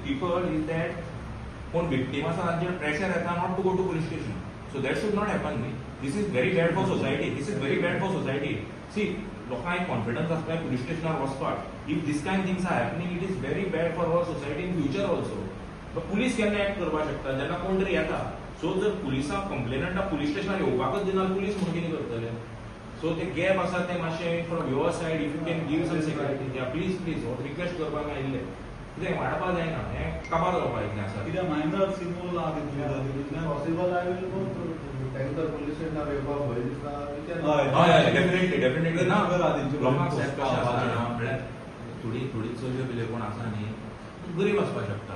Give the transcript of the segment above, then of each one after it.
people is that कोण victim आसा तांचेर pressure येता not to go to police station. So that should not happen. This is very bad for society. This is very bad for society. See, लोकांक confidence आसता police stationार वचपाक. If this kind things are happening, it is very bad for our society in future also. But police केन्ना act करपाक शकता जेन्ना कोण तरी येता. So जर पुलिसाक कंप्लेनंटाक police stationार येवपाकच दिना police म्हणून कितें करतले? So the gap आसा ते मातशे from your side if you can give some security. Yeah, please request करपाक आयिल्ले. कितें वाडपाक जायना हें काबार जावपाक कितें आसा कित्याक मायनर सिंबल आहा possible I will go tanker police स्टेशनार येवपाक भंय दिसता हय डेफिनेटली ना लोकांक सेफ कशें आसा म्हळ्यार थोडी चलयो बिल्यो कोण आसा न्ही गरीब आसपाक शकता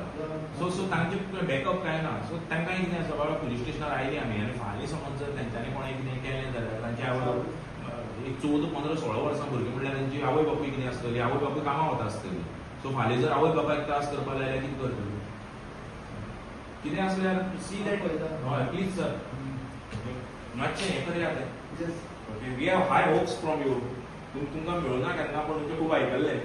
सो तांचे बॅकअप काय ना सो तांकांय कितें आसा बाबा पुलीस स्टेशनार आयली आमी आनी फाल्यां समज जर तेंच्यांनी कोणें कितें केलें जाल्यार तांचे आवय एक 14-15-16 वर्सां भुरगीं म्हणल्यार तांची आवय बापूय कितें आसतली आवय बापूय कामां वता आसतली सो फाल्यां जर आवय बापायक त्रास करपाक लायल्यार कितें करतली कितें आसल्यार सी दॅट हय प्लीज सर मातशें हें करया we have high hopes from you तुमकां मेळूना केन्ना पूण तुमचें खूब आयकल्लें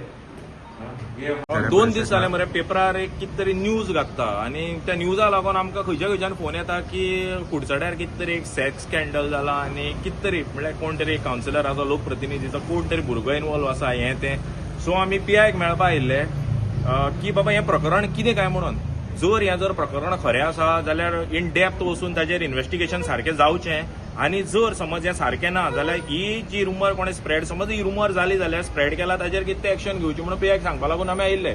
2 दीस जाले मरे पेपरार एक कितें तरी न्यूज घातता आनी त्या न्यूजा लागून आमकां खंयच्यान फोन येता की कुडचड्यार कितें तरी एक सेक्स स्कॅन्डल जाला आनी कितें तरी म्हळ्यार कोण तरी कावन्सिलर आसा लोकप्रतिनिधीचो कोण तरी भुरगो इनवॉल्व आसा हें तें सो आमी PIक मेळपा आयिल्ले की बाबा हें प्रकरण कितें काय म्हणून जर प्रकरण खरें आसा जाल्यार इन डेप्थ वचून ताचेर इन्व्हेस्टिगेशन सारकें जावचें आनी जर समज हें सारकें ना जाल्यार ही जी रुमर कोणें स्प्रेड समज ही रुमर जाली जाल्यार स्प्रेड केला ताचेर कितें एक्शन घेवची म्हणून PIक सांगपा लागून आमी आयिल्ले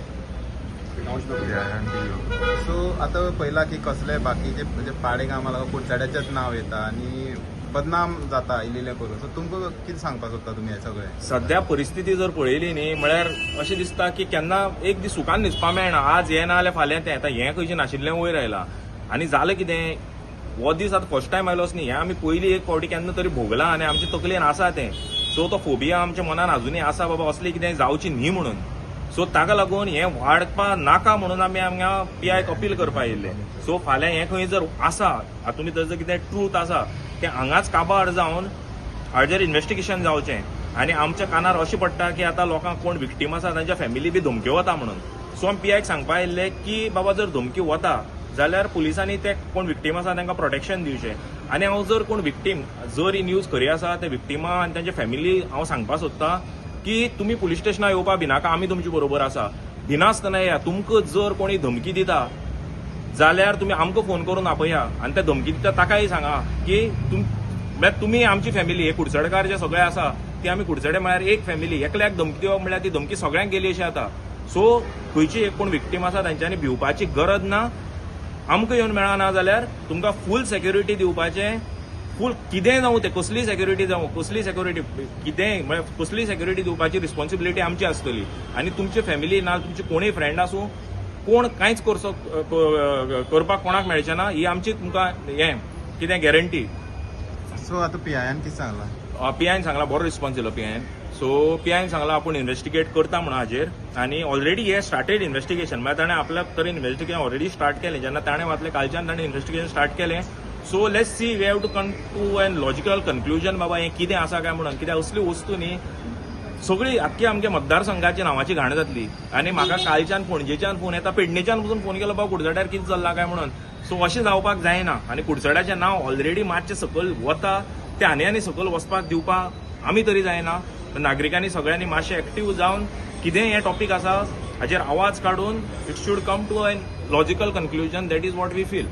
सो आता पयला की कसले बाकीचे म्हणजे पाडे कामां लागून कुडचड्याचेच नांव येता आनी बदनाम जाता इल्लें करून सो तुमकां कितें सांगपाक सोदता तुमी हें सगळें सध्या परिस्थिती जर पळयली न्ही म्हळ्यार अशें दिसता की केन्ना एक दीस सुखान न्हिदपा मेळना आज हें ना जाल्यार फाल्यां तें आतां हें खंयचें नाशिल्लें वयर आयलां आनी जालें कितें हो दीस आतां फर्स्ट टायम आयलोच न्ही हें आमी पयलीं एक फावटी केन्ना तरी भोगलां आनी आमचे तकलेन आसा तें सो तो फोबिया आमच्या मनान अजुनूय आसा बाबा असलें कितें जावचें न्ही म्हणून सो ताका लागून हें वाडपा नाका म्हणून आमी हांगा PIक अपील करपा आयिल्ले सो फाल्यां हें खंय जर आसा हातूंत भितर जर कितें ट्रूथ आसा तें हांगाच काबार जावन हाजेर इन्व्हेस्टिगेशन जावचें आनी आमच्या कानार अशें पडटा की आतां लोकांक कोण विक्टीम आसा तांच्या फॅमिली बी धमक्यो वता म्हणून सो आमी PIक सांगपा आयिल्ले की बाबा जर धमकी वता जाल्यार पुलिसांनी ते कोण विक्टीम आसा तांकां प्रोटेक्शन दिवचें आनी हांव जर कोण विक्टीम जर ही न्यूज खरी आसा ते विक्टिमा आनी तांचे फॅमिली हांव सांगपा सोदतां की तुमी पुलीस स्टेशनार येवपा भिनाका आमी तुमचे बरोबर आसा भिनासतना या तुमकां जर कोणी धमकी दिता जाल्यार तुमी आमकां फोन करून आपया आनी त्या धमकी दिता ताकाय सांगा की तुमी आमची फॅमिली हे कुडचडकार जे सगळे आसा ती आमी कुडचडे म्हळ्यार एक फॅमिली एकल्याक धमकी दिवप म्हळ्यार ती धमकी सगळ्यांक गेली अशी जाता सो खंयची एक कोण विक्टीम आसा तांच्यांनी भिवपाची गरज ना आमकां येवन मेळना जाल्यार तुमकां फूल सेक्युरिटी दिवपाचें फूल कितेंय जावं तें कसली सेक्युरिटी जावं कसली सेक्युरिटी कितेंय म्हळ्यार कसली सेक्युरिटी दिवपाची रिस्पॉन्सिबिलिटी आमची आसतली आनी तुमचे फॅमिली ना तुमचे कोणूय फ्रेंड आसूं कोण कांयच करपाक कोणाक मेळचें ना ही आमची तुमकां हें कितें गॅरंटी सो आतां PIन कितें सांगलां PIन सांगलां बरो रिस्पॉन्स दिलो PIन सो PIन सांगलां आपूण इन्व्हेस्टिगेट करता म्हणून हाजेर आनी ऑलरेडी हे स्टार्टेड इन्व्हेस्टिगेशन म्हळ्यार ताणें आपल्या तरेन इन्व्हेस्टिगेशन ऑलरेडी स्टार्ट केलें जेन्ना ताणें वाचलें कालच्यान ताणें इन्व्हेस्टिगेशन स्टार्ट केलें so let's see we have to come to an logical conclusion बाबा हें कितें आसा काय म्हणून कित्याक असली वस्तू न्ही सगळी आख्खी आमच्या मतदारसंघाची नांवाची घाण जातली आनी म्हाका कालच्यान पणजेच्यान फोन येता पेडणेच्यान पसून फोन केलो बाबा कुडचड्यार कितें चल्लां काय म्हणून सो अशें जावपाक जायना आनी कुडचड्याचें नांव ऑलरेडी मातशें सकयल वता तें आनी सकयल वचपाक दिवपाक आमी तरी जायना नागरिकांनी सगळ्यांनी मातशें एक्टीव जावन कितें हें टॉपीक आसा हाजेर आवाज काडून it should come to an logical conclusion that is what we feel